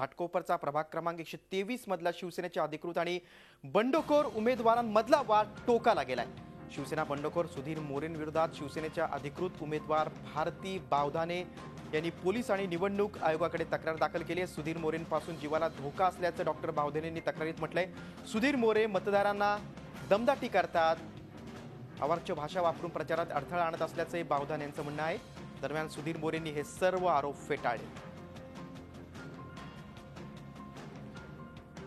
घाटकोपरचा प्रभाग क्रमांक 123 मधला शिवसेनेच्या अधिकृत आणि बंडखोर उमेदवारांमधला वाद टोकाला गेलाय। शिवसेना बंडखोर सुधीर मोरेंविरोधात शिवसेनेच्या अधिकृत उमेदवार भारती बावधाने यांनी पोलीस आणि निवडणूक आयोगाकडे तक्रार दाखल केली आहे। सुधीर मोरेंपासून जीवाला धोका असल्याचं डॉक्टर बावधानेंनी तक्रारीत म्हटलंय। सुधीर मोरे मतदारांना दमदाटी करतात, अवाच्य भाषा वापरून प्रचारात अडथळा आणत असल्याचे बावधान यांचं म्हणणं आहे। दरम्यान सुधीर मोरेंनी हे सर्व आरोप फेटाळले।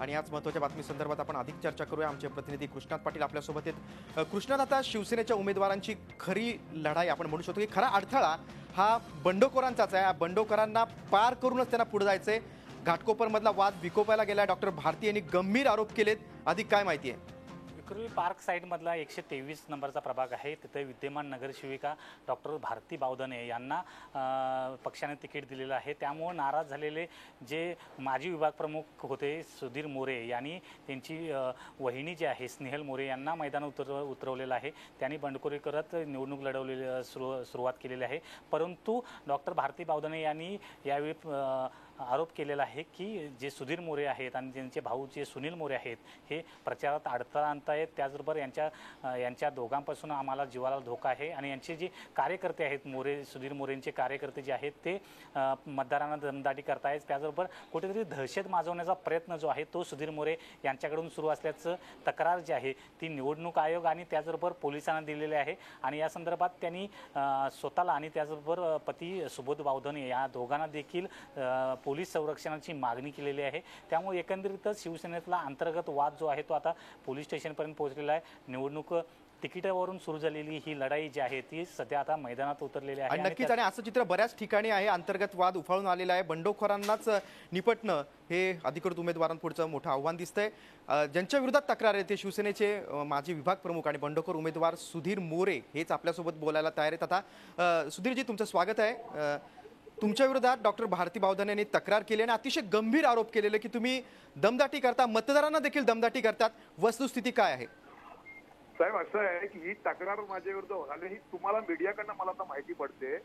आणि आज महत्त्वाच्या बातमी संदर्भात आपण अधिक चर्चा करूया। आमचे प्रतिनिधी कृष्णात पाटील आपल्या सोबत आहेत। कृष्णात, आता शिवसेनेच्या उमेदवारांची खरी लढाई आपण म्हणू शकतो की खरा अडथळा हा बंडखोरांचाच आहे। बंडखोरांना पार करूनच त्यांना पुढे जायचंय। घाटकोपर मधला वाद विकोपायला गेला। डॉक्टर भारती यांनी गंभीर आरोप केलेत। अधिक काय माहिती आहे? विक्रोळी पार्क साइड मधला 123 नंबरचा प्रभाग आहे। तिथे विद्यमान नगरसेविका डॉक्टर भारती बावधाने यांना पक्षाने तिकीट दिलेलं आहे। त्यामुळे नाराज झालेले जे माजी विभाग प्रमुख होते सुधीर मोरे यांनी त्यांची वहिनी जी आहे स्नेहल मोरे यांना मैदानात उतरवलेलं आहे। त्यांनी बंडखोरी करत निवडणूक लढवलेली सुरुवात केलेली आहे। परंतु डॉक्टर भारती बावधाने यांनी यावेळी आरोप केलेला आहे की जे सुधीर मोरे आहेत आणि त्यांचे भाऊ जे सुनील मोरे आहेत हे प्रचारात अडथळा आणतायत। त्याचबरोबर यांच्या दोघांपासून आम्हाला जीवाला धोका आहे आणि यांचे जे कार्यकर्ते आहेत सुधीर मोरेंचे कार्यकर्ते जे आहेत ते मतदारांना दमदाटी करतायत। त्याचबरोबर कुठेतरी दहशत माजवण्याचा प्रयत्न जो आहे तो सुधीर मोरे यांच्याकडून सुरू असल्याचं तक्रार जी आहे ती निवडणूक आयोग आणि त्याचबरोबर पोलिसांना दिलेली आहे। आणि या संदर्भात त्यांनी स्वतःला आणि त्याचबरोबर पती सुबोध बावधाने या दोघांना देखील पोलीस संरक्षणाची मागणी केलेली आहे। त्यामुळे एकंदरीतच शिवसेनेतला अंतर्गत वाद जो आहे तो आता पोलीस स्टेशनपर्यंत पोहोचलेला आहे। निवडणूक तिकिटावरून सुरू झालेली ही लढाई जी आहे ती सध्या आता मैदानात उतरलेली आहे। नक्कीच, आणि असं चित्र बऱ्याच ठिकाणी आहे। अंतर्गत वाद उफाळून आलेला आहे। बंडखोरांनाच निपटणं हे अधिकृत उमेदवारांपुढचं मोठं आव्हान दिसतंय। ज्यांच्या विरोधात तक्रार आहे ते शिवसेनेचे माजी विभाग प्रमुख आणि बंडखोर उमेदवार सुधीर मोरे हेच आपल्यासोबत बोलायला तयार आहेत। आता सुधीरजी, तुमचं स्वागत आहे। तुमच्या विरोधात डॉक्टर भारती बावधाने यांनी तक्रार केली आणि अतिशय गंभीर आरोप केलेले की तुम्ही दमदाटी करता, मतदारांना देखील दमदाटी करतात। वस्तुस्थिती काय आहे? साहेब, असं आहे की ही तक्रार माझ्या विरुद्ध झाली, ही तुम्हाला मीडियाकडनं मला आता माहिती पडते।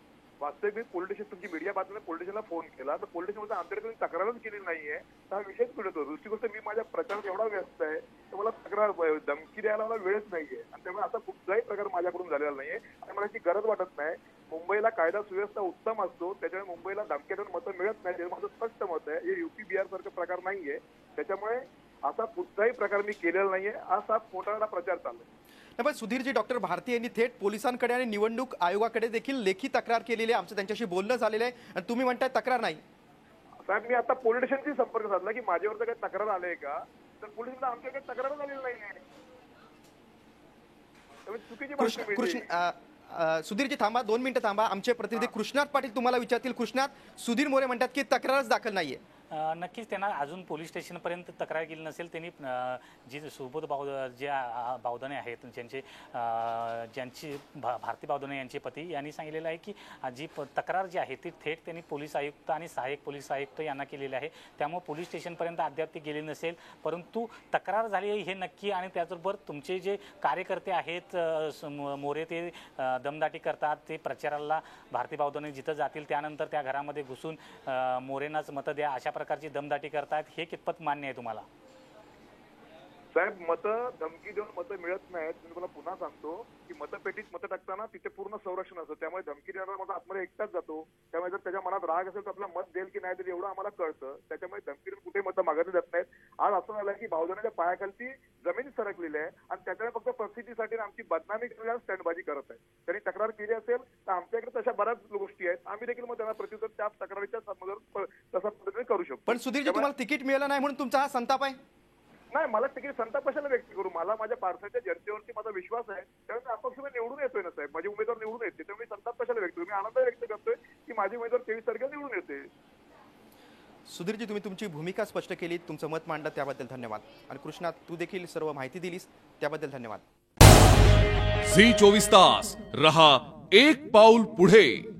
वास्तविक पोलीस स्टेशन, तुमची मीडिया बातमीने पोलीस स्टेशनला फोन केला तर पोलीस स्टेशनमध्ये अंतर्गत तक्रारच केली नाहीये। तर हा विषयच मिळतो। दुसरी गोष्ट, मी माझ्या प्रचारात एवढा व्यस्त आहे तर मला तक्रार धमकी द्यायला मला वेळच नाहीये आणि त्यामुळे असा कुठलाही प्रकार माझ्याकडून झालेला नाहीये आणि मला याची गरज वाटत नाही। मुंबईला कायदा सुव्यवस्था उत्तम असतो, त्याच्यामुळे मुंबईला धमक्या देऊन मतं मिळत नाही, हे माझं स्पष्ट मत आहे। हे युपी बिहार सारखा प्रकार नाहीये, त्याच्यामुळे असा कुठलाही प्रकार मी केलेला नाहीये। असा खोटारडा प्रचार चाललाय। पण सुधीरजी, डॉक्टर भारती यांनी थेट पोलिसांकडे आणि निवडणूक आयोगाकडे देखील लेखी तक्रार केलेली आहे। आमचं त्यांच्याशी बोलणं झालेलं आहे आणि तुम्ही म्हणताय तक्रार नाही। साहेब, मी आता पोलीस स्टेशनशी संपर्क साधला की माझ्यावर काही तक्रार आले का, तर पोलीस आमच्याकडे तक्रार झालेली नाहीये। चुकीची माहिती। सुधीरजी थांबा, 2 मिनिटं थांबा। आमचे प्रतिनिधी कृष्णात पाटील तुम्हाला विचारतील। कृष्णात, सुधीर मोरे म्हणतात की तक्रारच दाखल नाहीये। नक्कीच त्यांना अजून पोलीस स्टेशनपर्यंत तक्रार केली नसेल। त्यांनी जी सुबोध बावधाने आहेत ज्यांची भारती बावधाने यांचे पती यांनी सांगितलेलं आहे की जी तक्रार जी आहे ती थेट त्यांनी पोलीस आयुक्त आणि सहाय्यक पोलीस आयुक्त यांना केलेली आहे। त्यामुळे पोलीस स्टेशनपर्यंत अद्याप ती गेली नसेल, परंतु तक्रार झाली हे नक्की। आणि त्याचबरोबर तुमचे जे कार्यकर्ते आहेत मोरे ते दमदाटी करतात, ते प्रचाराला भारती बावधाने जिथं जातील त्यानंतर त्या घरामध्ये घुसून मोरेंनाच मतं द्या अशा प्रकारची दमदाटी करतात, हे कितपत मान्य आहे तुम्हाला? साहेब, मतं धमकी देऊन मतं मिळत नाहीत। मी तुम्हाला पुन्हा सांगतो की मतपेटीत मतं टाकताना तिथे पूर्ण संरक्षण असतं, त्यामुळे धमकी देणारा माझा आतमध्ये एकटाच जातो। त्यामुळे जर त्याच्या मनात राग असेल तर आपला मत देईल की नाही देईल एवढं आम्हाला कळतं। त्याच्यामुळे धमकी देऊन कुठे मतं मागवली जात नाहीत। आज असं झालं की बावधानेच्या पायाखालची जमीन सरकलेली आहे आणि त्याच्यामुळे फक्त प्रसिद्धीसाठी आमची बदनामी करायला स्टँडबाजी करत आहे। त्यांनी तक्रार केली असेल तर आमच्याकडे तशा बऱ्याच गोष्टी आहेत, आम्ही देखील मग त्यांना प्रत्युत्तर त्या तक्रारीच्या तसा पद्धतीने करू शकतो। पण सुधीरजी, तुम्हाला तिकीट मिळालं नाही म्हणून तुमचा हा संताप आहे? नाही, मला तिकीट संताप कशाला व्यक्त करू? मला माझ्या पार्टीच्या जनतेवरती माझा विश्वास आहे, त्यामुळे अपक्ष मी निवडून येतोय ना साहेब। माझे उमेदवार निवडून येते, त्यामुळे संताप कशाला व्यक्त करू? मी आनंद व्यक्त करतोय की माझे उमेदवार 23 तारखेला निवडून येते। सुधीरजी, तुम्ही तुमची भूमिका स्पष्ट केली, तुमचं मत मांडलं त्याबद्दल धन्यवाद। आणि कृष्णा, तू देखील सर्व माहिती दिलीस त्याबद्दल धन्यवाद। झी 24 तास रहा एक पाऊल पुढे।